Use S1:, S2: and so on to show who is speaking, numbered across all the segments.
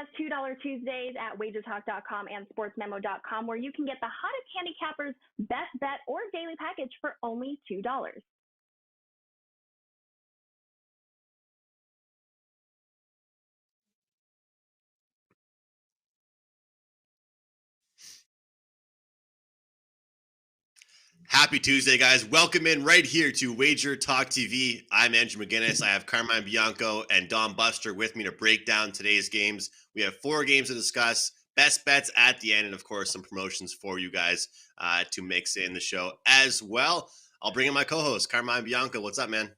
S1: has $2 Tuesdays at WagerTalk.com and SportsMemo.com, where you can get the hottest handicappers, best bet, or daily package for only $2.
S2: Happy Tuesday, guys. Welcome in right here to WagerTalk TV. I'm Andrew McInnis. I have Carmine and Bianco and Buster with me to break down today's games. We have 4 games to discuss, best bets at the end, and of course, some promotions for you guys to mix in the show as well. I'll bring in my co-host, Carmine and Bianco. What's up, man?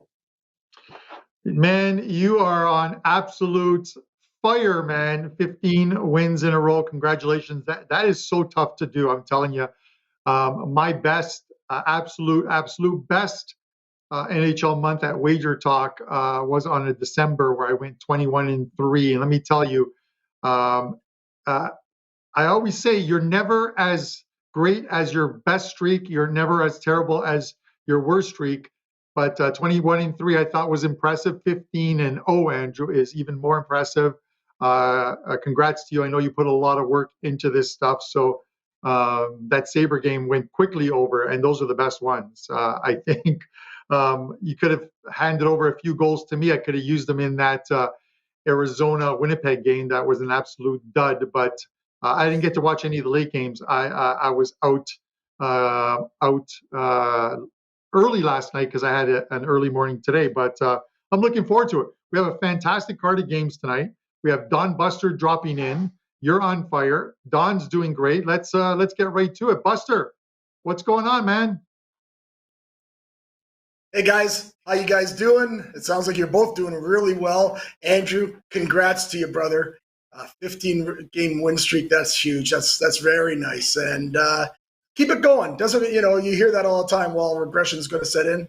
S3: Man, you are on absolute fire, man. 15 wins in a row. Congratulations. That is so tough to do, I'm telling you. My best, absolute best NHL month at WagerTalk was on a December where I went 21-3. And let me tell you, I always say you're never as great as your best streak. You're never as terrible as your worst streak. But 21-3 I thought was impressive. 15-0, Andrew, is even more impressive. Congrats to you. I know you put a lot of work into this stuff. So that Sabre game went quickly over, and those are the best ones. I think you could have handed over a few goals to me. I could have used them in that Arizona-Winnipeg game. That was an absolute dud, but I didn't get to watch any of the late games. I was out early last night because I had an early morning today, but I'm looking forward to it. We have a fantastic card of games tonight. We have Buster dropping in. You're on fire. Don's doing great. Let's get right to it. Buster, what's going on, man?
S4: Hey guys, how you guys doing? It sounds like you're both doing really well. Andrew, congrats to you, brother. 15-game win streak. That's huge. That's very nice. And keep it going. Doesn't you hear that all the time? Well, regression is going to set in.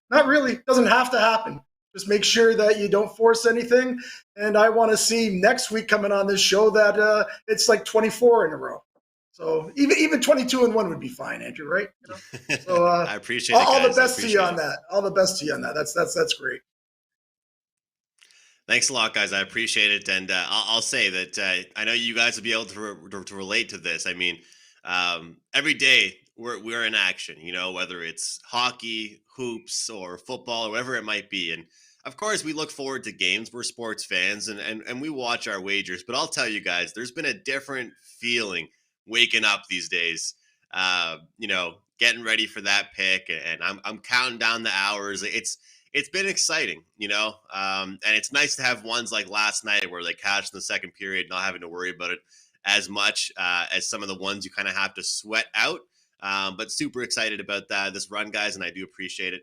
S4: Not really. Doesn't have to happen. Just make sure that you don't force anything. And I want to see next week coming on this show that it's like 24 in a row. So even 22-1 would be fine, Andrew, right? So
S2: I appreciate it,
S4: all
S2: guys.
S4: the best to you on that. All the best to you on that. That's great.
S2: Thanks a lot, guys. I appreciate it. And I'll say that I know you guys will be able to relate to this. I mean, every day we're in action, whether it's hockey, hoops, or football, or whatever it might be. And of course, we look forward to games. We're sports fans, and we watch our wagers. But I'll tell you guys, there's been a different feeling waking up these days. Getting ready for that pick, and I'm counting down the hours. It's been exciting, and it's nice to have ones like last night where they cashed in the second period, not having to worry about it as much as some of the ones you kind of have to sweat out. But super excited about this run, guys, and I do appreciate it.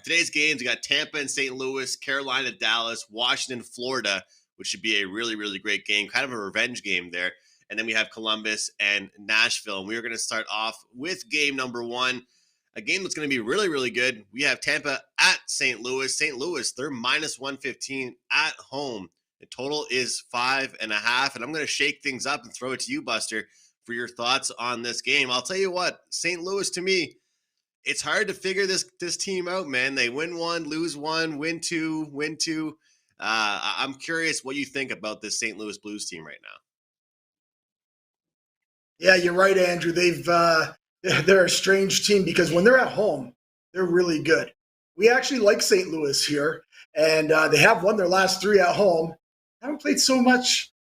S2: Today's games, we got Tampa and St. Louis, Carolina, Dallas, Washington, Florida, which should be a really, really great game, kind of a revenge game there. And then we have Columbus and Nashville. And we are going to start off with game number 1, a game that's going to be really, really good. We have Tampa at St. Louis. St. Louis, they're minus 115 at home. The total is 5.5. And I'm going to shake things up and throw it to you, Buster, for your thoughts on this game. I'll tell you what, St. Louis, to me, it's hard to figure this team out, man. They win 1, lose 1, win 2, win 2. I'm curious what you think about this St. Louis Blues team right now.
S4: Yeah, you're right, Andrew. They're a strange team because when they're at home, they're really good. We actually like St. Louis here, and they have won their last 3 at home. Haven't played so much.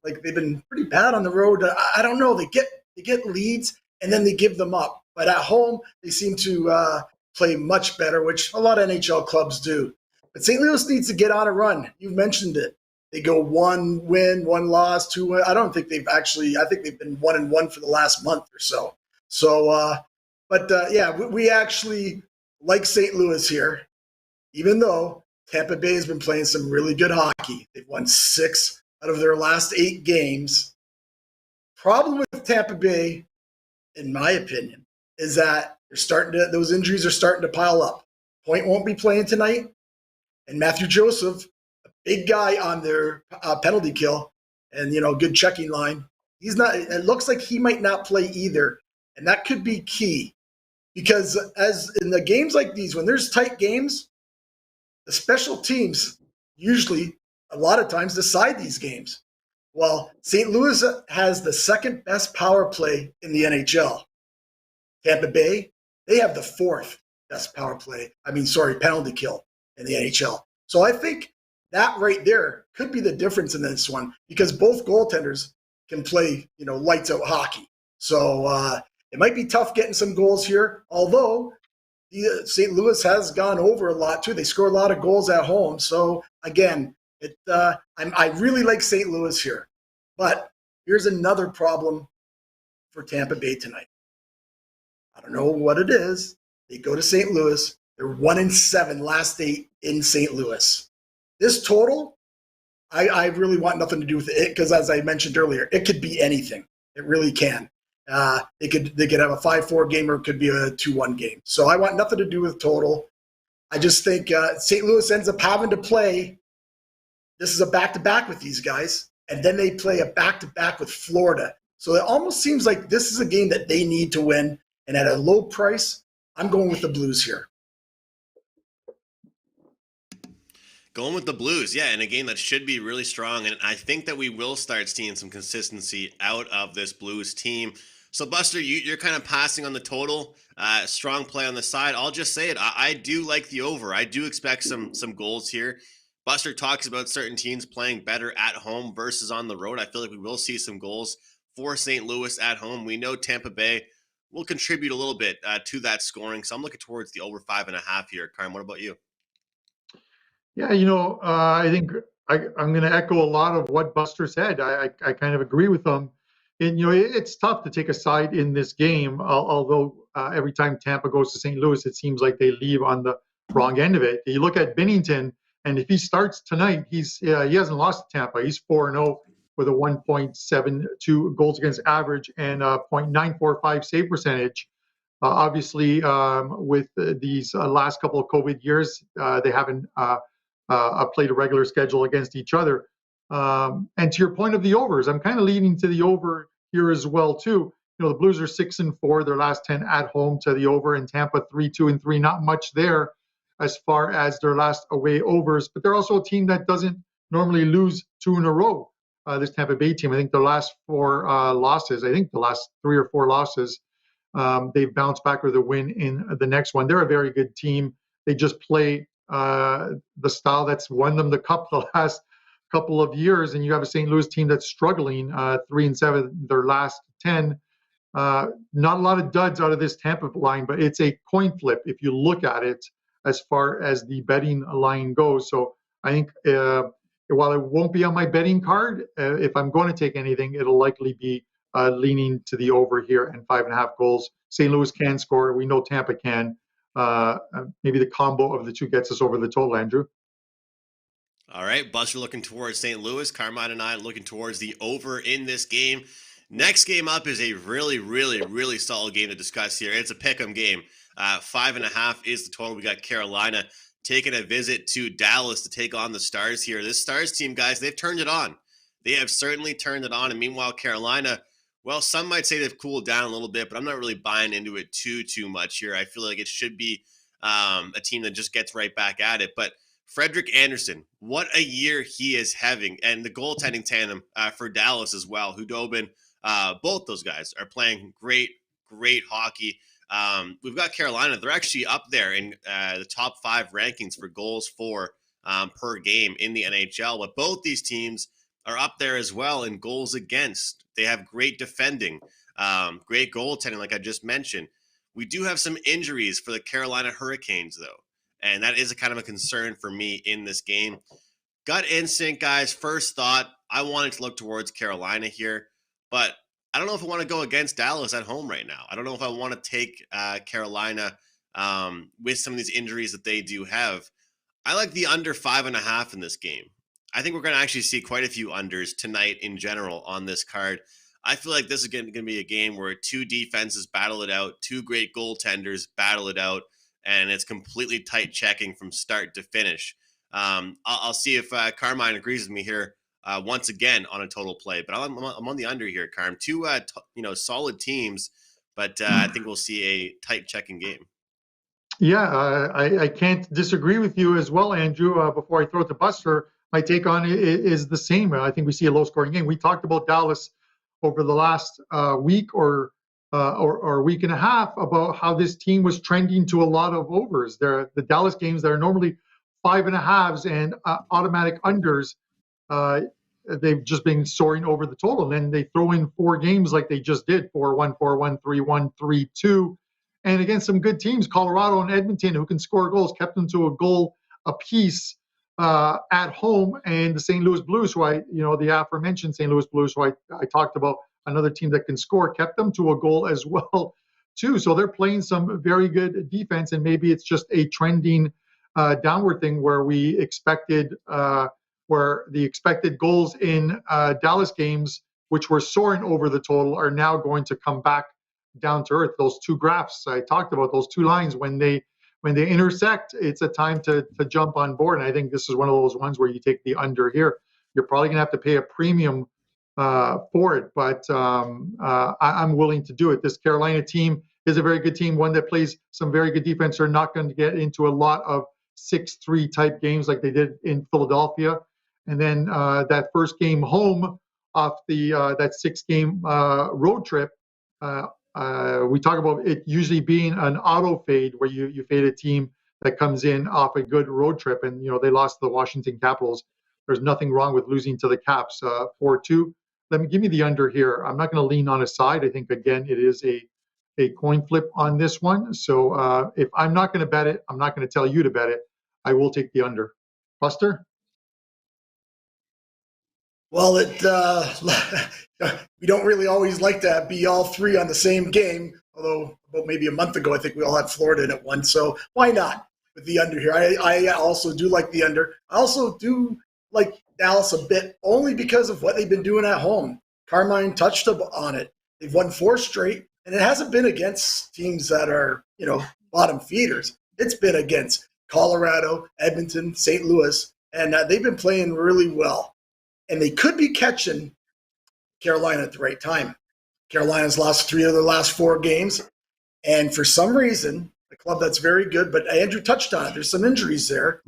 S4: Like they've been pretty bad on the road. I don't know. They get leads and then they give them up. But at home, they seem to play much better, which a lot of NHL clubs do. But St. Louis needs to get on a run. You've mentioned it. They go 1 win, 1 loss, 2 win. I think they've been 1-1 for the last month or so. So, we actually like St. Louis here, even though Tampa Bay has been playing some really good hockey. They've won 6 out of their last 8 games. Problem with Tampa Bay, in my opinion, is that those injuries are starting to pile up. Point won't be playing tonight, and Matthew Joseph, a big guy on their penalty kill, and good checking line. He's not. It looks like he might not play either, and that could be key because as in the games like these, when there's tight games, the special teams usually a lot of times decide these games. Well, St. Louis has the second best power play in the NHL. Tampa Bay, they have the fourth best penalty kill in the NHL. So I think that right there could be the difference in this one because both goaltenders can play, lights out hockey. So it might be tough getting some goals here, although St. Louis has gone over a lot too. They score a lot of goals at home. So again, I really like St. Louis here. But here's another problem for Tampa Bay tonight. I don't know what it is. They go to St. Louis. They're 1-7 last 8 in St. Louis. This total, I really want nothing to do with it because, as I mentioned earlier, it could be anything. It really can. They could have a 5-4 game or it could be a 2-1 game. So I want nothing to do with total. I just think St. Louis ends up having to play. This is a back-to-back with these guys, and then they play a back-to-back with Florida. So it almost seems like this is a game that they need to win. And at a low price, I'm going with the Blues here.
S2: Going with the Blues, yeah, and a game that should be really strong. And I think that we will start seeing some consistency out of this Blues team. So, Buster, you're kind of passing on the total. Strong play on the side. I'll just say it. I do like the over. I do expect some goals here. Buster talks about certain teams playing better at home versus on the road. I feel like we will see some goals for St. Louis at home. We know Tampa Bay will contribute a little bit to that scoring. So I'm looking towards the over 5.5 here. Carm, what about you?
S3: Yeah, I think I'm going to echo a lot of what Buster said. I kind of agree with him. And, it's tough to take a side in this game, although every time Tampa goes to St. Louis, it seems like they leave on the wrong end of it. You look at Binnington, and if he starts tonight, he hasn't lost to Tampa. He's 4-0 with a 1.72 goals against average and a .945 save percentage. Obviously, with these last couple of COVID years, they haven't played a regular schedule against each other. And to your point of the overs, I'm kind of leaning to the over here as well too. The Blues are 6-4, their last 10 at home to the over, and Tampa 3-2-3. Not much there as far as their last away overs, but they're also a team that doesn't normally lose 2 in a row. This Tampa Bay team, I think their last 4 losses, I think the last 3 or 4 losses, they've bounced back with a win in the next one. They're a very good team. They just play the style that's won them the cup the last couple of years, and you have a St. Louis team that's struggling, 3-7 their last 10. Not a lot of duds out of this Tampa line, but it's a coin flip if you look at it as far as the betting line goes. So I think while it won't be on my betting card, if I'm going to take anything, it'll likely be leaning to the over here and 5.5 goals. St. Louis can score. We know Tampa can. Maybe the combo of the two gets us over the total, Andrew.
S2: All right, Buster looking towards St. Louis. Carmine and I looking towards the over in this game. Next game up is a really, really, really solid game to discuss here. It's a pick'em game. 5.5 is the total. We got Carolina taking a visit to Dallas to take on the Stars here. This Stars team, guys, they've turned it on. They have certainly turned it on. And meanwhile, Carolina, well, some might say they've cooled down a little bit, but I'm not really buying into it too much here. I feel like it should be a team that just gets right back at it. But Frederik Andersen, what a year he is having. And the goaltending tandem for Dallas as well. Hudobin, both those guys are playing great hockey. We've got Carolina. They're actually up there in the top 5 rankings for goals for per game in the NHL. But both these teams are up there as well in goals against. They have great defending, great goaltending, like I just mentioned. We do have some injuries for the Carolina Hurricanes, though. And that is a kind of a concern for me in this game. Gut instinct, guys. First thought, I wanted to look towards Carolina here. But I don't know if I want to go against Dallas at home right now. I don't know if I want to take Carolina with some of these injuries that they do have. I like the under 5.5 in this game. I think we're going to actually see quite a few unders tonight in general on this card. I feel like this is going to be a game where 2 defenses battle it out, 2 great goaltenders battle it out, and it's completely tight checking from start to finish. I'll see if Carmine agrees with me here once again on a total play, but I'm on the under here, Carm. 2 solid teams, but I think we'll see a tight checking game.
S3: Yeah, I can't disagree with you as well, Andrew. Before I throw it to Buster, my take on it is the same. I think we see a low-scoring game. We talked about Dallas over the last week or week and a half about how this team was trending to a lot of overs. The Dallas games that are normally 5.5s and automatic unders, they've just been soaring over the total. And then they throw in 4 games like they just did, 4-1, 4-1, 3-1, 3-2. And against some good teams, Colorado and Edmonton, who can score goals, kept them to a goal apiece at home. And the St. Louis Blues, who the aforementioned St. Louis Blues, who I talked about, another team that can score, kept them to a goal as well, too. So they're playing some very good defense, and maybe it's just a trending downward thing where we expected where the expected goals in Dallas games, which were soaring over the total, are now going to come back down to earth. Those 2 graphs I talked about, those 2 lines, when they intersect, it's a time to jump on board. And I think this is one of those ones where you take the under here. You're probably going to have to pay a premium for it, but I'm willing to do it. This Carolina team is a very good team, one that plays some very good defense. They're not going to get into a lot of 6-3 type games like they did in Philadelphia. And then that first game home off that 6-game road trip, we talk about it usually being an auto fade, where you fade a team that comes in off a good road trip. And, they lost to the Washington Capitals. There's nothing wrong with losing to the Caps 4-2. Give me the under here. I'm not going to lean on a side. I think, again, it is a coin flip on this one. So if I'm not going to bet it, I'm not going to tell you to bet it. I will take the under. Buster?
S4: Well, we don't really always like to be all 3 on the same game, although about maybe a month ago, I think we all had Florida in at 1. So why not with the under here? I also do like the under. I also do like Dallas a bit, only because of what they've been doing at home. Carmine touched on it. They've won 4 straight, and it hasn't been against teams that are, bottom feeders. It's been against Colorado, Edmonton, St. Louis, and they've been playing really well. And they could be catching Carolina at the right time. Carolina's lost 3 of their last 4 games. And for some reason, a club that's very good, but Andrew touched on it, there's some injuries there.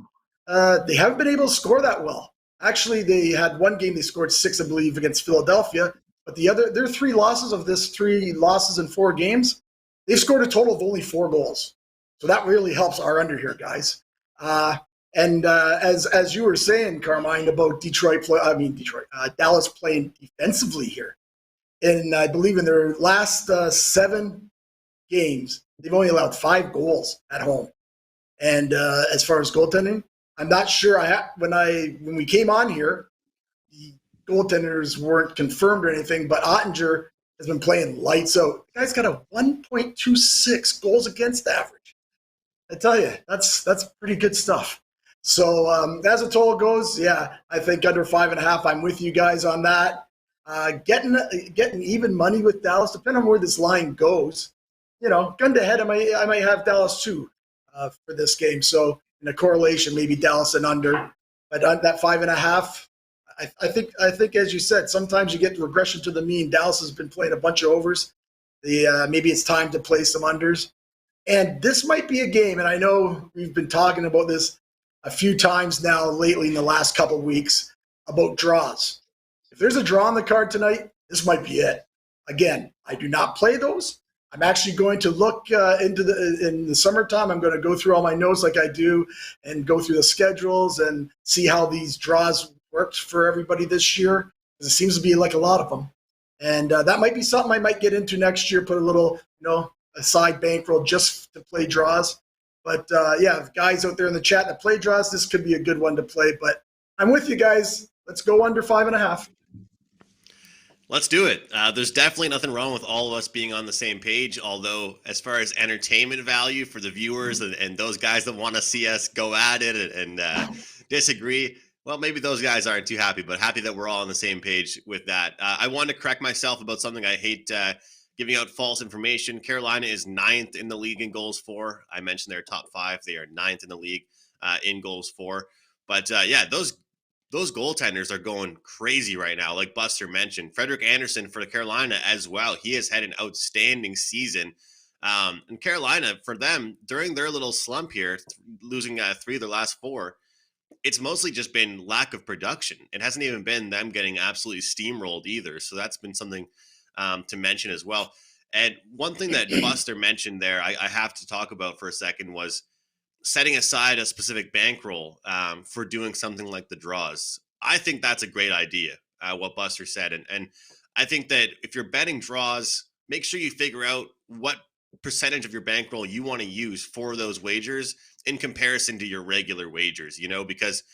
S4: They haven't been able to score that well. Actually, they had 1 game they scored 6, I believe, against Philadelphia. But their 3 losses of this 3 losses in 4 games, they've scored a total of only 4 goals. So that really helps our under here, guys. And as you were saying, Carmine, about Dallas playing defensively here. And I believe in their last 7 games, they've only allowed 5 goals at home. And as far as goaltending, I'm not sure. When we came on here, the goaltenders weren't confirmed or anything, but Ottinger has been playing lights out. The guy's got a 1.26 goals against average. I tell you, that's pretty good stuff. So as the total goes, yeah, I think under 5.5. I'm with you guys on that. Getting even money with Dallas, depending on where this line goes. Gun to head, I might have Dallas too for this game. So in a correlation, maybe Dallas and under. But on that 5.5, I think as you said, sometimes you get the regression to the mean. Dallas has been playing a bunch of overs. Maybe it's time to play some unders. And this might be a game, and I know we've been talking about this a few times now lately in the last couple of weeks, about draws. If there's a draw on the card tonight, this might be it. Again, I do not play those. I'm actually going to look in the summertime. I'm going to go through all my notes like I do and go through the schedules and see how these draws worked for everybody this year, because it seems to be like a lot of them. And that might be something I might get into next year, put a little, a side bankroll just to play draws. But yeah, guys out there in the chat that play draws, this could be a good one to play. But I'm with you guys. Let's go under 5.5.
S2: Let's do it. There's definitely nothing wrong with all of us being on the same page. Although, as far as entertainment value for the viewers and those guys that want to see us go at it and disagree, well, maybe those guys aren't too happy, but happy that we're all on the same page with that. I wanted to correct myself about something. I hate giving out false information. Carolina is 9th in the league in goals for. I mentioned they're top 5. They are 9th in the league in goals for. But yeah, those goaltenders are going crazy right now. Like Buster mentioned, Frederik Andersen for Carolina as well. He has had an outstanding season. And Carolina, for them, during their little slump here, losing 3 of their last 4, it's mostly just been lack of production. It hasn't even been them getting absolutely steamrolled either. So that's been something to mention as well. And one thing that Buster mentioned there, I have to talk about for a second, was setting aside a specific bankroll for doing something like the draws. I think that's a great idea, what Buster said. And I think that if you're betting draws, make sure you figure out what percentage of your bankroll you want to use for those wagers in comparison to your regular wagers, because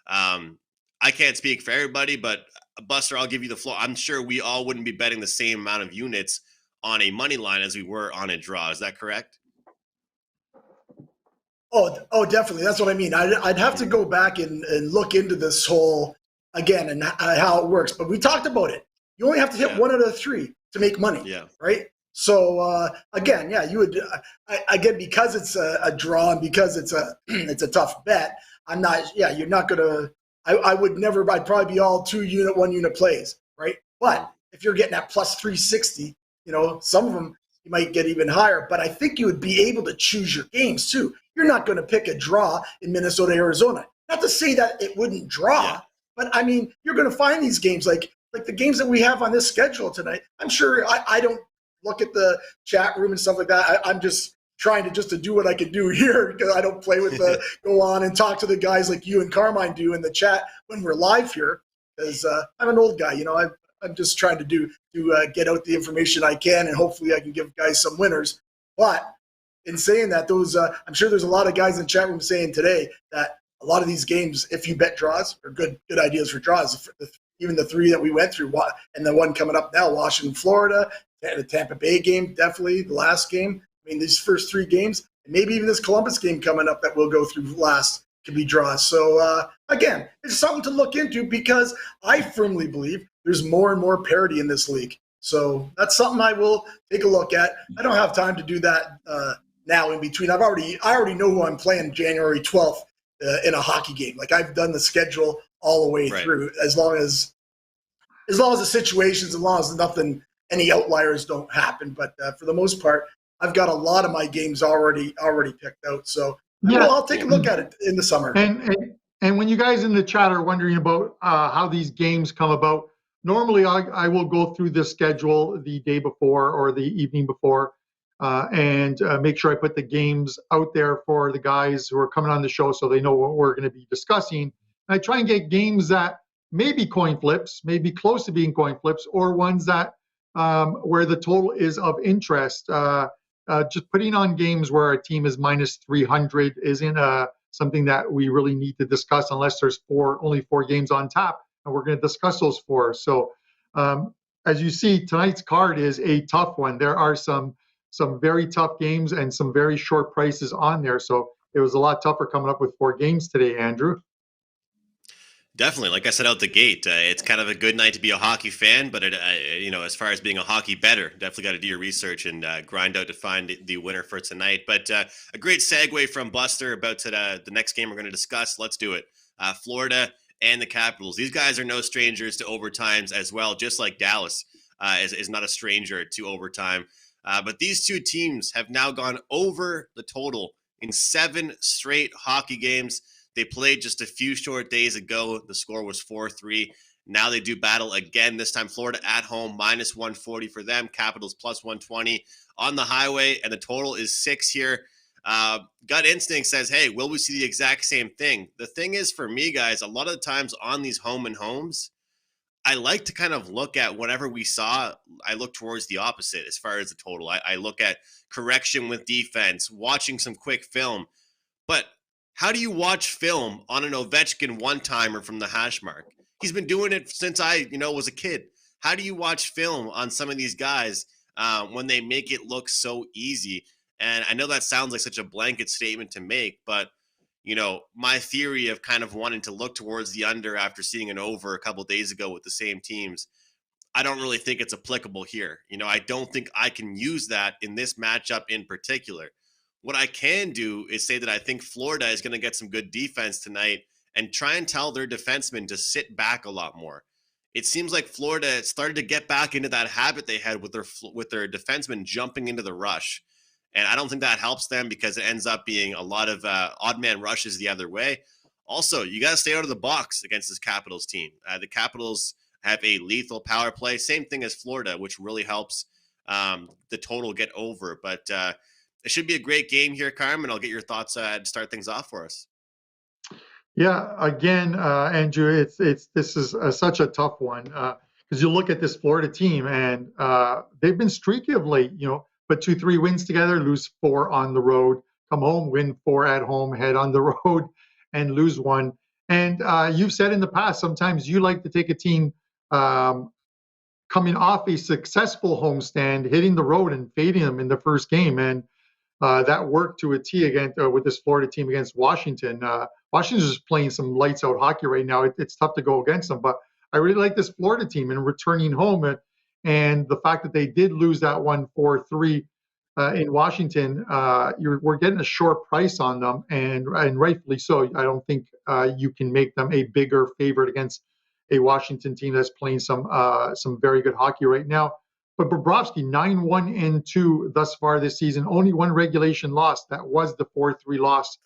S2: I can't speak for everybody, but Buster, I'll give you the floor. I'm sure we all wouldn't be betting the same amount of units on a money line as we were on a draw. Is that correct?
S4: Oh, definitely. That's what I mean. I'd have to go back and look into this whole again and how it works. But we talked about it. You only have to hit one out of three to make money.
S2: Yeah.
S4: Right. So again, you would again, because it's a draw and because it's a tough bet. I'm not. Yeah, you're not gonna. I would never. I'd probably be all 1 unit plays. Right. But if you're getting at plus 360, some of them you might get even higher. But I think you would be able to choose your games too. You're not going to pick a draw in Minnesota, Arizona. Not to say that it wouldn't draw, but I mean, you're going to find these games like the games that we have on this schedule tonight. I'm sure I don't look at the chat room and stuff like that. I'm just trying to do what I can do here because I don't play with go on and talk to the guys like you and Carmine do in the chat when we're live here. Because I'm an old guy, I'm just trying to get out the information I can, and hopefully I can give guys some winners. But in saying that, I'm sure there's a lot of guys in the chat room saying today that a lot of these games, if you bet draws, are good ideas for draws. Even the three that we went through, and the one coming up now, Washington, Florida, the Tampa Bay game, definitely the last game. I mean, these first three games, and maybe even this Columbus game coming up that we'll go through last could be draws. So again, it's something to look into because I firmly believe there's more and more parity in this league. So that's something I will take a look at. I don't have time to do that now in between. I already know who I'm playing January 12th in a hockey game. Like I've done the schedule all the way through as long as the situations, as long as any outliers don't happen. But for the most part, I've got a lot of my games already picked out. So I'll take a look at it in the summer.
S3: And when you guys in the chat are wondering about how these games come about, normally I will go through the schedule the day before or the evening before and make sure I put the games out there for the guys who are coming on the show so they know what we're going to be discussing. And I try and get games that may be coin flips, maybe close to being coin flips, or ones that where the total is of interest. Just putting on games where a team is minus 300 isn't something that we really need to discuss unless there's only four games on tap, and we're going to discuss those four. So as you see, tonight's card is a tough one. There are some very tough games and some very short prices on there. So it was a lot tougher coming up with four games today, Andrew.
S2: Definitely. Like I said out the gate, it's kind of a good night to be a hockey fan, but as far as being a hockey bettor, definitely got to do your research and grind out to find the winner for tonight. But a great segue from Buster about the next game we're going to discuss. Let's do it. Florida and the Capitals. These guys are no strangers to overtimes as well, just like Dallas is not a stranger to overtime. But these two teams have now gone over the total in 7 straight hockey games. They played just a few short days ago. The score was 4-3. Now they do battle again. This time Florida at home, minus 140 for them. Capitals plus 120 on the highway. And the total is 6 here. Gut instinct says, hey, will we see the exact same thing? The thing is, for me, guys, a lot of the times on these home and homes, I like to kind of look at whatever we saw. I look towards the opposite as far as the total. I look at correction with defense, watching some quick film. But how do you watch film on an Ovechkin one-timer from the hash mark? He's been doing it since I was a kid. How do you watch film on some of these guys when they make it look so easy? And I know that sounds like such a blanket statement to make, but my theory of kind of wanting to look towards the under after seeing an over a couple of days ago with the same teams, I don't really think it's applicable here. I don't think I can use that in this matchup in particular. What I can do is say that I think Florida is going to get some good defense tonight and try and tell their defensemen to sit back a lot more. It seems like Florida started to get back into that habit they had with their defensemen jumping into the rush. And I don't think that helps them because it ends up being a lot of odd man rushes the other way. Also, you got to stay out of the box against this Capitals team. The Capitals have a lethal power play, same thing as Florida, which really helps the total get over. But it should be a great game here, Carmen. I'll get your thoughts to start things off for us.
S3: Yeah, again, Andrew, this is such a tough one because you look at this Florida team and they've been streaky of late. Put 2-3 wins together, lose 4 on the road, come home, win 4 at home, head on the road, and lose 1. And you've said in the past, sometimes you like to take a team coming off a successful homestand, hitting the road and fading them in the first game. And that worked to a T against with this Florida team against Washington. Washington's just playing some lights out hockey right now. It's tough to go against them, but I really like this Florida team and returning home. And the fact that they did lose that 1-4-3 in Washington, we're getting a short price on them, and rightfully so. I don't think you can make them a bigger favorite against a Washington team that's playing some very good hockey right now. But Bobrovsky, 9-1-2 thus far this season, only 1 regulation loss. That was the 4-3 loss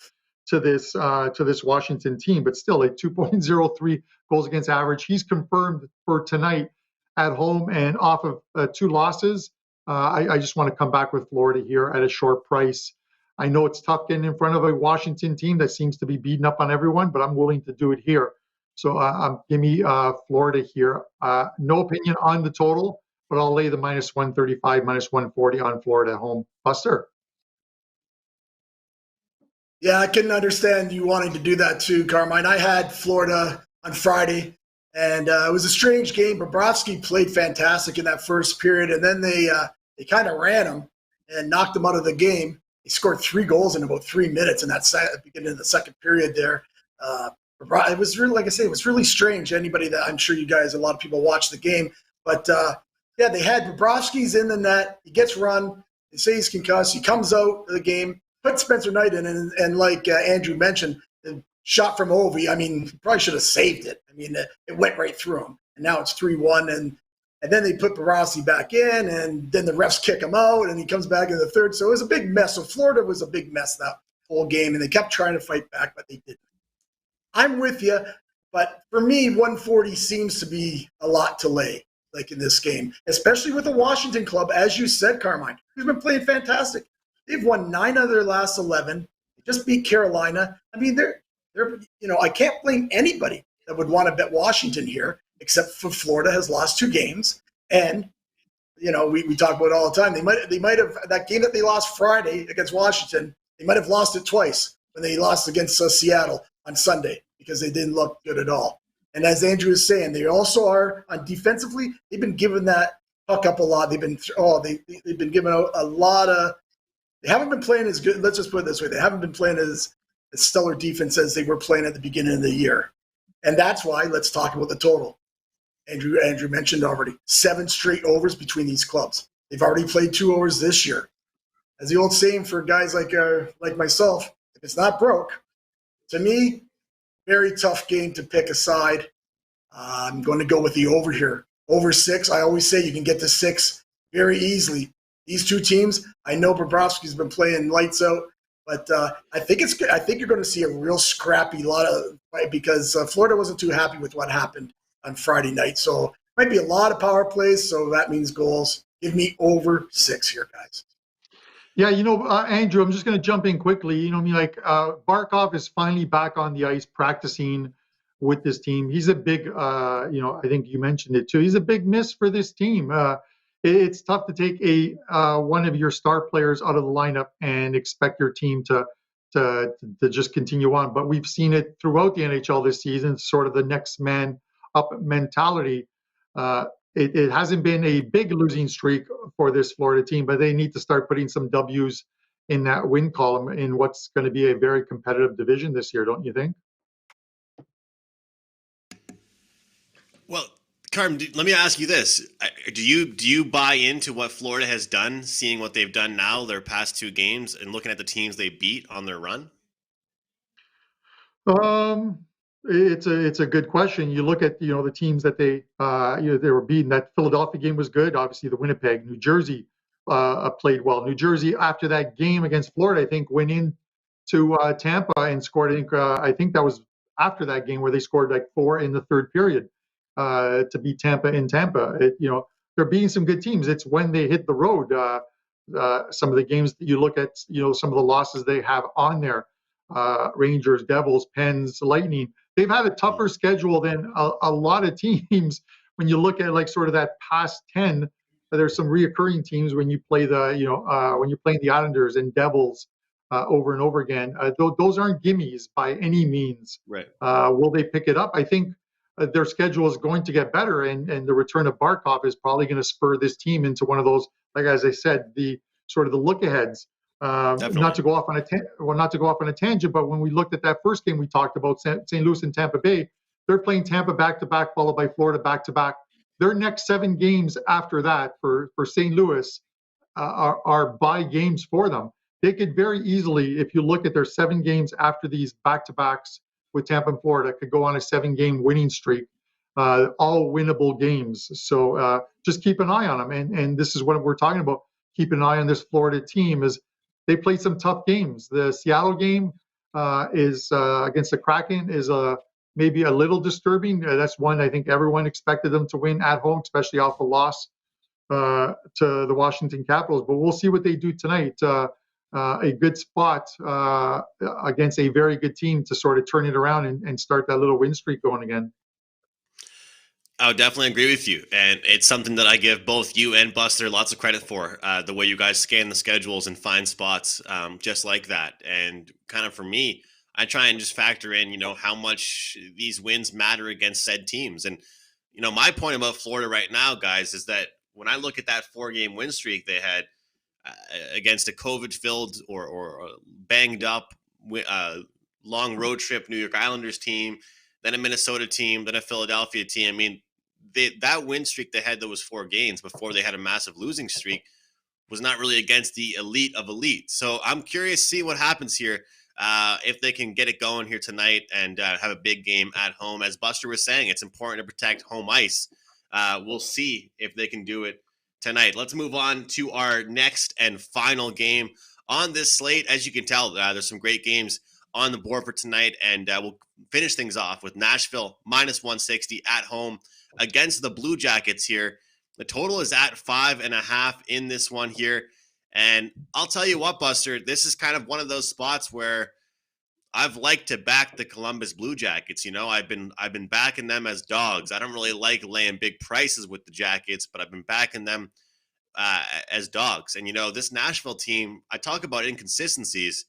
S3: to this Washington team, but still a 2.03 goals against average. He's confirmed for tonight at home, and off of 2 losses. I just want to come back with Florida here at a short price. I know it's tough getting in front of a Washington team that seems to be beating up on everyone, but I'm willing to do it here. So give me Florida here. No opinion on the total, but I'll lay the -135, -140 on Florida at home. Buster?
S4: Yeah, I can understand you wanting to do that too, Carmine. I had Florida on Friday, and it was a strange game. Bobrovsky played fantastic in that first period, and then they kind of ran him and knocked him out of the game. He scored 3 goals in about 3 minutes in that beginning of the second period there. It was really, like I say, it was really strange. Anybody that I'm sure you guys, a lot of people watched the game, but yeah, they had Bobrovsky's in the net. He gets run. They say he's concussed. He comes out of the game, put Spencer Knight in, and like Andrew mentioned, the shot from Ovi, I mean, he probably should have saved it. I mean, it went right through him. And now it's 3-1, and then they put Bobrovsky back in, and then the refs kick him out, and he comes back in the third. So it was a big mess. So Florida was a big mess that whole game, and they kept trying to fight back, but they didn't. I'm with you, but for me, 140 seems to be a lot to lay, like in this game, especially with the Washington club, as you said, Carmine, who's been playing fantastic. They've won 9 out of their last 11. They just beat Carolina. I mean, they're I can't blame anybody that would want to bet Washington here, except for Florida has lost 2 games, and we talk about it all the time. They might have that game that they lost Friday against Washington. They might have lost it twice when they lost against Seattle on Sunday because they didn't look good at all. And as Andrew is saying, they also are on defensively. They've been giving that puck up a lot. They've been giving out a lot of. They haven't been playing as good. Let's just put it this way: they haven't been playing as stellar defense as they were playing at the beginning of the year, and that's why. Let's talk about the total. Andrew mentioned already 7 straight overs between these clubs. They've already played 2 overs this year. As the old saying for guys like myself, if it's not broke, to me, very tough game to pick a side. I'm going to go with the over here. Over 6. I always say you can get to 6 very easily. These 2 teams, I know Bobrovsky's been playing lights out, but I think it's good. I think you're going to see a real scrappy lot of fight because Florida wasn't too happy with what happened on Friday night. So it might be a lot of power plays, so that means goals. Give me over 6 here, guys.
S3: Yeah, Andrew, I'm just going to jump in quickly. Barkov is finally back on the ice practicing with this team. He's a big, I think you mentioned it too. He's a big miss for this team. It's tough to take one of your star players out of the lineup and expect your team to just continue on. But we've seen it throughout the NHL this season, sort of the next man up mentality. It hasn't been a big losing streak for this Florida team, but they need to start putting some W's in that win column in what's going to be a very competitive division this year, don't you think?
S2: Well, Carm, let me ask you this. Do you buy into what Florida has done, seeing what they've done now, their past 2 games, and looking at the teams they beat on their run?
S3: It's a good question. You look at the teams that they were beating. That Philadelphia game was good. Obviously, the Winnipeg, New Jersey played well. New Jersey after that game against Florida, I think went into Tampa and scored. I think that was after that game where they scored like 4 in the third period to beat Tampa in Tampa. They're beating some good teams. It's when they hit the road. Some of the games that you look at, some of the losses they have on there, Rangers, Devils, Pens, Lightning, they've had a tougher schedule than a lot of teams. When you look at like sort of that past 10, there's some reoccurring teams when you play when you're playing the Islanders and Devils over and over again. Those aren't gimmies by any means.
S2: Right.
S3: Will they pick it up? I think their schedule is going to get better, and the return of Barkov is probably going to spur this team into one of those, like as I said, the sort of the look aheads. Not to go off on a tangent, but when we looked at that first game we talked about, St. Louis and Tampa Bay, they're playing Tampa back-to-back, followed by Florida back-to-back. Their next 7 games after that for St. Louis are bye games for them. They could very easily, if you look at their 7 games after these back-to-backs with Tampa and Florida, could go on a 7-game winning streak, all winnable games. So just keep an eye on them. And this is what we're talking about. Keep an eye on this Florida team. Is they played some tough games. The Seattle game is against the Kraken is maybe a little disturbing. That's one I think everyone expected them to win at home, especially off the loss to the Washington Capitals. But we'll see what they do tonight. A good spot against a very good team to sort of turn it around and start that little win streak going again.
S2: I would definitely agree with you. And it's something that I give both you and Buster lots of credit for, the way you guys scan the schedules and find spots just like that. And kind of for me, I try and just factor in, how much these wins matter against said teams. And, my point about Florida right now, guys, is that when I look at that 4-game win streak they had against a COVID-filled or banged up long road trip New York Islanders team, then a Minnesota team, then a Philadelphia team. I mean, that win streak they had that was 4 games before they had a massive losing streak was not really against the elite of elite. So I'm curious to see what happens here if they can get it going here tonight and have a big game at home. As Buster was saying, it's important to protect home ice. We'll see if they can do it tonight. Let's move on to our next and final game on this slate. As you can tell, there's some great games on the board for tonight, and we'll finish things off with Nashville -160 at home against the Blue Jackets here. The total is at 5.5 in this one here. And I'll tell you what, Buster, this is kind of one of those spots where I've liked to back the Columbus Blue Jackets. I've been backing them as dogs. I don't really like laying big prices with the Jackets, but I've been backing them as dogs. And this Nashville team, I talk about inconsistencies.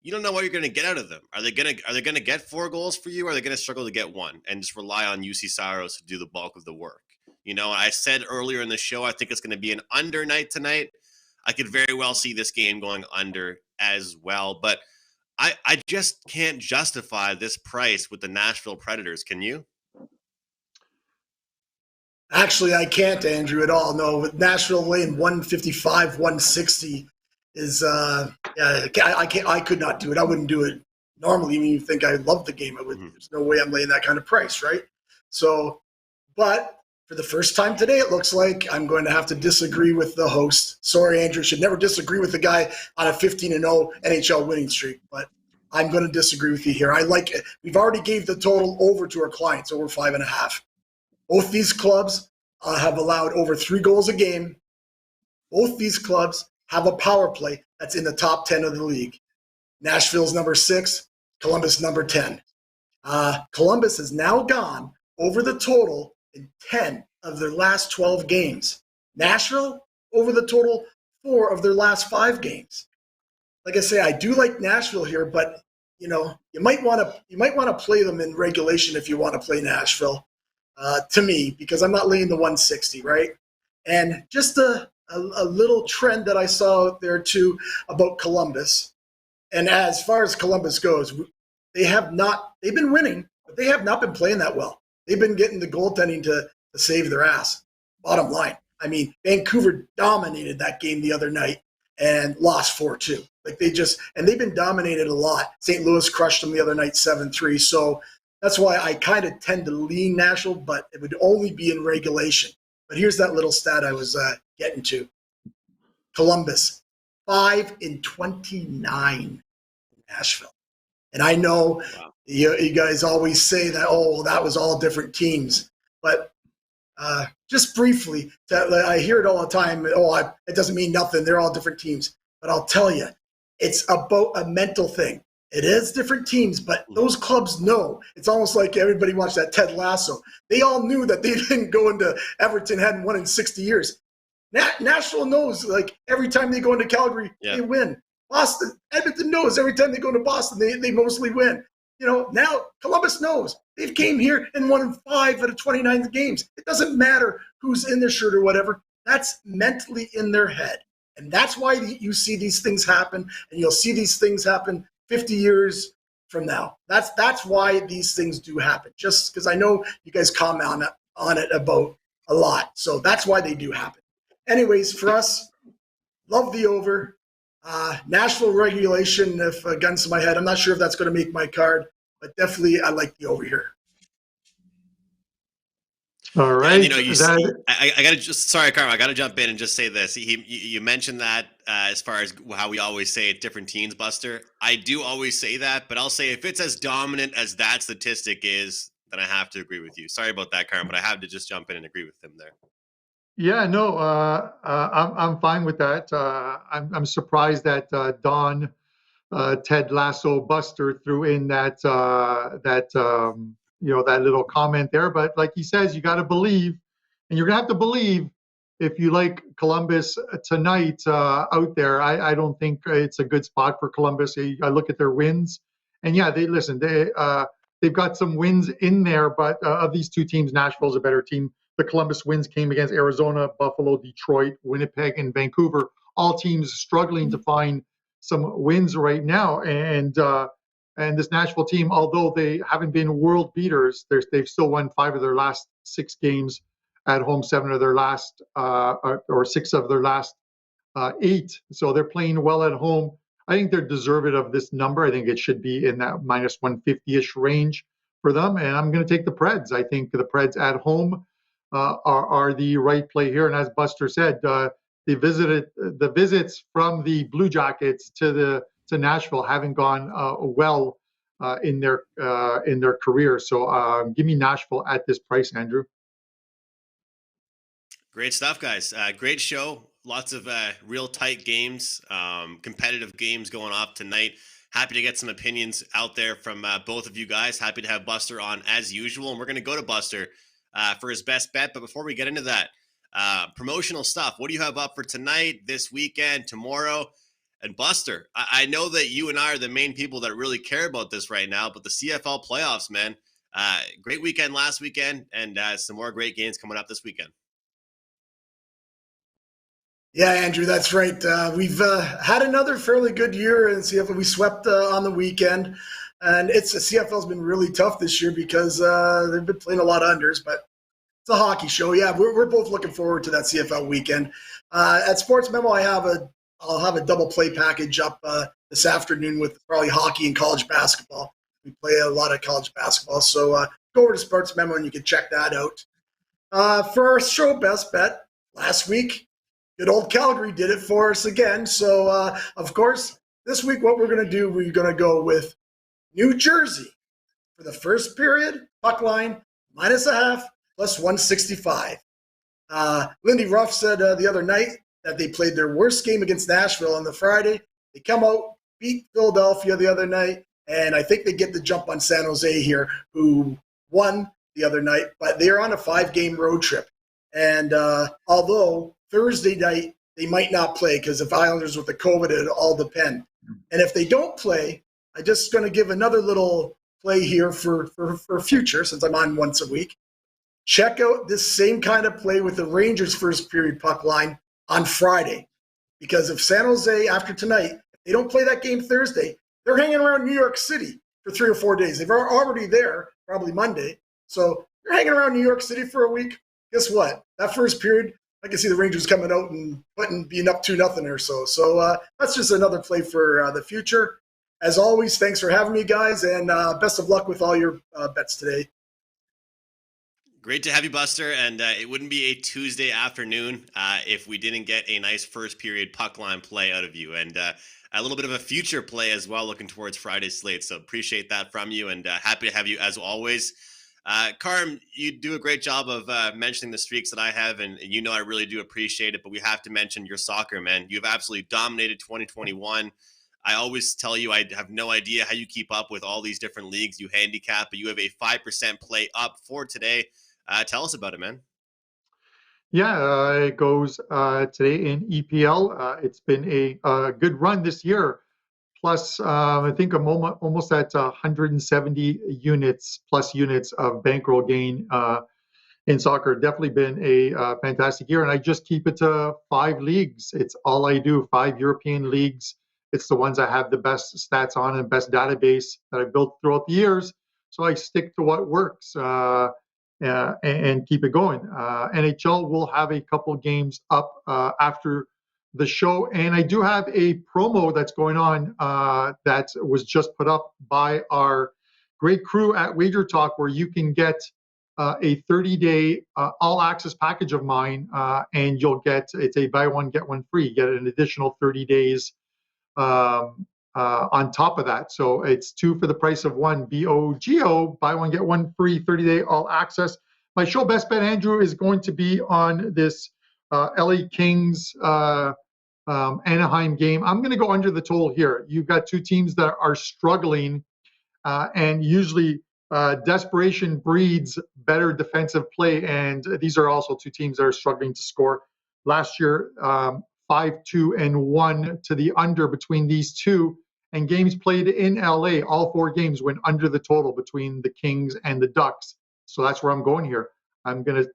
S2: You don't know what you're going to get out of them. Are they going to get 4 goals for you, or are they going to struggle to get 1 and just rely on UC Saros to do the bulk of the work? I said earlier in the show, I think it's going to be an under night tonight. I could very well see this game going under as well, but I just can't justify this price with the Nashville Predators. Can you?
S4: Actually, I can't, Andrew, at all. No, with Nashville laying 155, 160 is I could not do it. I wouldn't do it normally. Even if you think I love the game, I would. There's no way I'm laying that kind of price, right? So, but for the first time today, it looks like I'm going to have to disagree with the host. Sorry, Andrew, should never disagree with the guy on a 15-0 NHL winning streak, but I'm going to disagree with you here. I like it. We've already gave the total over to our clients, over 5.5. Both these clubs have allowed over 3 goals a game. Both these clubs have a power play that's in the top 10 of the league. Nashville's number 6, Columbus number 10. Columbus has now gone over the total in 10 of their last 12 games. Nashville over the total 4 of their last 5 games. Like I say, I do like Nashville here, but you might want to play them in regulation if you want to play Nashville. To me, because I'm not laying the 160, right? And just a little trend that I saw out there too about Columbus. And as far as Columbus goes, they've been winning, but they have not been playing that well. They've been getting the goaltending to save their ass. Bottom line. I mean, Vancouver dominated that game the other night and lost 4-2. They've been dominated a lot. St. Louis crushed them the other night 7-3. So that's why I kind of tend to lean Nashville, but it would only be in regulation. But here's that little stat I was getting to. Columbus, 5-29 in Nashville. And I know You guys always say that, oh, well, that was all different teams. But just briefly, I hear it all the time. It doesn't mean nothing. They're all different teams. But I'll tell you, it's about a mental thing. It is different teams, but those clubs know. It's almost like everybody watched that Ted Lasso. They all knew that they didn't go into Everton, hadn't won in 60 years. Nashville knows, like, every time they go into Calgary, they win. Edmonton knows every time they go to Boston, they mostly win. Now Columbus knows. They've came here and won 5 out of 29 games. It doesn't matter who's in their shirt or whatever. That's mentally in their head. And that's why you see these things happen, and you'll see these things happen 50 years from now. That's why these things do happen, just because I know you guys comment on it about a lot. So that's why they do happen. Anyways, for us, love the over. Nashville regulation, if guns to my head. I'm not sure if that's going to make my card, but definitely I like the over here.
S3: All right.
S2: I got to just, sorry, Carmine, I got to jump in and just say this. You mentioned that as far as how we always say it, different teams, Buster. I do always say that, but I'll say if it's as dominant as that statistic is, then I have to agree with you. Sorry about that, Carmine, but I have to just jump in and agree with him there.
S3: Yeah, no, I'm fine with that. I'm surprised that Don Ted Lasso Buster threw in that that little comment there. But like he says, you got to believe, and you're gonna have to believe if you like Columbus tonight out there. I don't think it's a good spot for Columbus. I look at their wins, and yeah, they've got some wins in there, but of these two teams, Nashville's a better team. The Columbus wins came against Arizona, Buffalo, Detroit, Winnipeg, and Vancouver. All teams struggling to find some wins right now. And this Nashville team, although they haven't been world beaters, they've still won 5 of their last 6 games at home, 7 of their last or 6 of their last 8. So they're playing well at home. I think they're deserving of this number. I think it should be in that minus 150-ish range for them. And I'm going to take the Preds. I think the Preds at home are the right play here. And as Buster said, the visits from the Blue Jackets to Nashville haven't gone well in their career. So give me Nashville at this price, Andrew.
S2: Great stuff, guys. Great show. Lots of real tight games, competitive games going off tonight. Happy to get some opinions out there from both of you guys. Happy to have Buster on as usual. And we're going to go to Buster for his best bet. But before we get into that, promotional stuff. What do you have up for tonight, this weekend, tomorrow? And Buster, I know that you and I are the main people that really care about this right now, but the CFL playoffs, man, great weekend last weekend, and some more great games coming up this weekend.
S4: Yeah, Andrew, that's right. We've had another fairly good year in CFL. We swept on the weekend, and CFL's been really tough this year because they've been playing a lot of unders, but it's a hockey show. Yeah, we're both looking forward to that CFL weekend. At Sports Memo, I'll have a double play package up this afternoon with probably hockey and college basketball. We play a lot of college basketball, so go over to Sports Memo and you can check that out. For our show best bet last week, good old Calgary did it for us again. So, of course, this week what we're going to do, we're going to go with New Jersey for the first period, puck line, -0.5, plus 165. Lindy Ruff said the other night that they played their worst game against Nashville on the Friday. They come out, beat Philadelphia the other night, and I think they get the jump on San Jose here, who won the other night, but they're on a 5-game road trip. And although Thursday night they might not play because if Islanders with the COVID, it all depend. And if they don't play, I'm just going to give another little play here for future, since I'm on once a week. Check out this same kind of play with the Rangers first period puck line on Friday. Because if San Jose, after tonight, if they don't play that game Thursday, they're hanging around New York City for 3 or 4 days. They're already there, probably Monday. So they're hanging around New York City for a week. Guess what? That first period, I can see the Rangers coming out and being up 2-0 or so. So that's just another play for the future. As always, thanks for having me, guys, and best of luck with all your bets today.
S2: Great to have you, Buster. And it wouldn't be a Tuesday afternoon if we didn't get a nice first period puck line play out of you. And a little bit of a future play as well, looking towards Friday's slate. So appreciate that from you, and happy to have you as always. Carm, you do a great job of mentioning the streaks that I have, and you know I really do appreciate it, but we have to mention your soccer, man. You've absolutely dominated 2021. I always tell you I have no idea how you keep up with all these different leagues you handicap, but you have a 5% play up for today. Tell us about it, man.
S3: Yeah, it goes today in EPL. It's been a good run this year. Plus, I think I'm almost at 170 units of bankroll gain in soccer. Definitely been a fantastic year. And I just keep it to 5 leagues. It's all I do, 5 European leagues. It's the ones I have the best stats on and best database that I've built throughout the years. So I stick to what works. And keep it going. NHL will have a couple games up after the show, and I do have a promo that's going on that was just put up by our great crew at WagerTalk, where you can get a 30-day all-access package of mine, and you'll get, it's a buy one get one free. You get an additional 30 days on top of that. So it's 2 for the price of 1. BOGO, buy one, get one free, 30-day all access. My show Best Bet, Andrew, is going to be on this LA Kings Anaheim game. I'm going to go under the total here. You've got 2 teams that are struggling, and usually desperation breeds better defensive play. And these are also 2 teams that are struggling to score. Last year, 5-2-1 to the under between these 2. And games played in LA, all 4 games went under the total between the Kings and the Ducks. So that's where I'm going here. I'm going to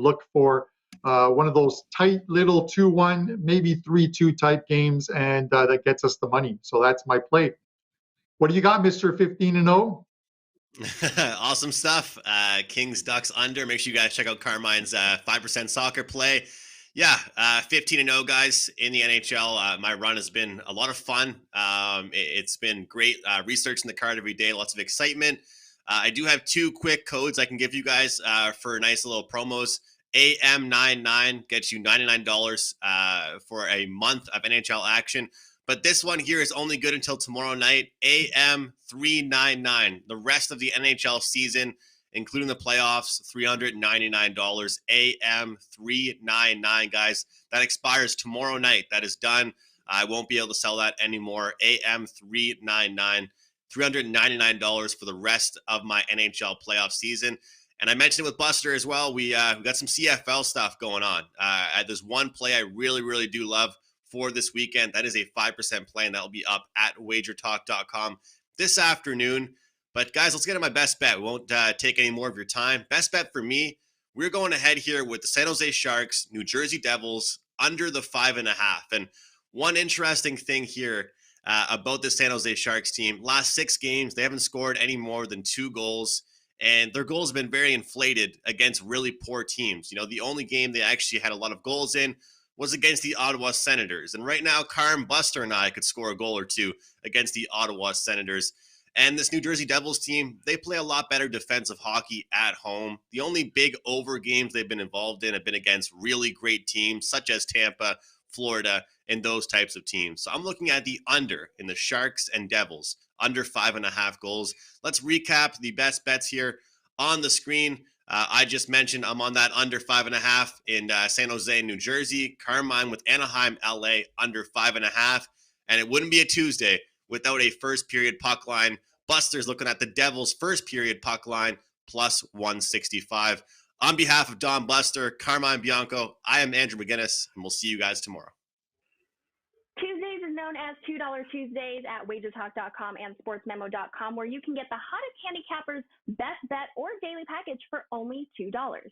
S3: look for one of those tight little 2-1, maybe 3-2 type games, and that gets us the money. So that's my play. What do you got, Mr. 15-0?
S2: Awesome stuff. Kings, Ducks under. Make sure you guys check out Carmine's 5% soccer play. Yeah, 15-0 guys in the NHL. My run has been a lot of fun. It's been great researching the card every day, lots of excitement. I do have 2 quick codes I can give you guys for nice little promos. AM99 gets you $99 for a month of NHL action. But this one here is only good until tomorrow night. AM399, the rest of the NHL season, including the playoffs, $399. AM399, guys. That expires tomorrow night. That is done. I won't be able to sell that anymore. AM399, $399 for the rest of my NHL playoff season. And I mentioned it with Buster as well. We got some CFL stuff going on. There's one play I really, really do love for this weekend. That is a 5% play, and that will be up at WagerTalk.com this afternoon. But guys, let's get to my best bet. We won't take any more of your time. Best bet for me, we're going ahead here with the San Jose Sharks, New Jersey Devils, under the 5.5. And one interesting thing here about the San Jose Sharks team, last 6 games, they haven't scored any more than 2 goals. And their goals have been very inflated against really poor teams. You know, the only game they actually had a lot of goals in was against the Ottawa Senators. And right now, Carm, Buster, and I could score a goal or 2 against the Ottawa Senators. And this New Jersey Devils team, they play a lot better defensive hockey at home. The only big over games they've been involved in have been against really great teams, such as Tampa, Florida, and those types of teams. So I'm looking at the under in the Sharks and Devils, under 5.5 goals. Let's recap the best bets here on the screen. I just mentioned I'm on that under 5.5 in San Jose, New Jersey. Carmine with Anaheim, LA, under 5.5. And it wouldn't be a Tuesday without a first period puck line. Buster's looking at the Devils' first period puck line, plus 165. On behalf of Don Buster, Carmine, Bianco, I am Andrew McInnis, and we'll see you guys tomorrow.
S1: Tuesdays is known as $2 Tuesdays at WagerTalk.com and SportsMemo.com, where you can get the hottest handicappers, best bet, or daily package for only $2.